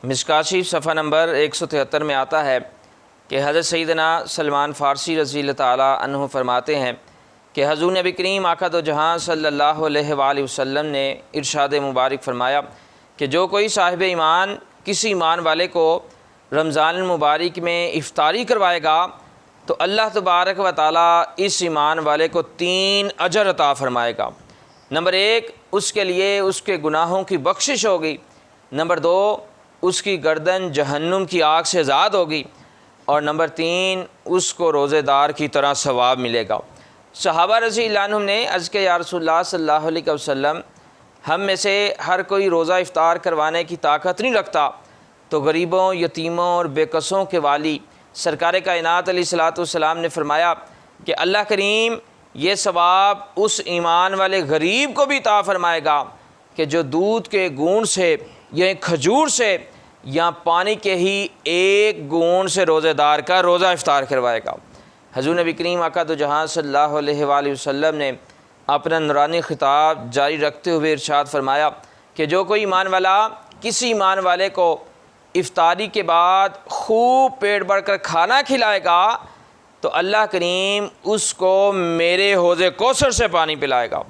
मिशकात शरीफ सफ़ा नंबर 173 में आता है कि हज़रत सैयदना सलमान फ़ारसी रज़ी अल्लाह ताला अन्हु फरमाते हैं कि हज़ूर नबी करीम आका दो जहाँ सल्लल्लाहु अलैहि वसल्लम ने इरशाद मुबारक फ़रमाया कि जो कोई साहिब ईमान किसी ईमान वाले को रमज़ान मुबारक में इफ्तारी करवाएगा तो अल्लाह तबारक व ताला इस ईमान वाले को 3 अजर अता फ़रमाएगा। नंबर 1, उसके लिए उसके गुनाहों की बख्शिश होगी। नंबर 2, उसकी गर्दन जहन्नुम की आग से आज़ाद होगी। और नंबर 3, उसको रोज़ेदार की तरह सवाब मिलेगा। सहाबा रज़ी अल्लाह अन्हुम ने अर्ज़ किया या रसूलल्लाह सल्लल्लाहु अलैहि वसल्लम, हम में से हर कोई रोज़ा इफ़्तार करवाने की ताकत नहीं रखता, तो गरीबों, यतीमों और बेकसों के वाली सरकार कायनात अलैहिस्सलातु वस्सलाम ने फरमाया कि अल्लाह करीम ये सवाब उस ईमान वाले गरीब को भी अता फ़रमाएगा कि जो दूध के गूंद से या खजूर से या पानी के ही एक गूंद से रोज़ेदार का रोज़ा इफ़्तार करवाएगा। हज़ूर नबी करीम आका दो जहाँ सल्लल्लाहु अलैहि वसल्लम ने अपना नूरानी खिताब जारी रखते हुए इरशाद फरमाया कि जो कोई ईमान वाला किसी ईमान वाले को इफ़्तारी के बाद खूब पेट भर कर खाना खिलाएगा तो अल्लाह करीम उसको मेरे हौज़े कौसर से पानी पिलाएगा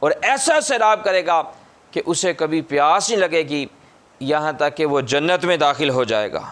और ऐसा सैराब करेगा कि उसे कभी प्यास नहीं लगेगी, यहाँ तक कि वो जन्नत में दाखिल हो जाएगा।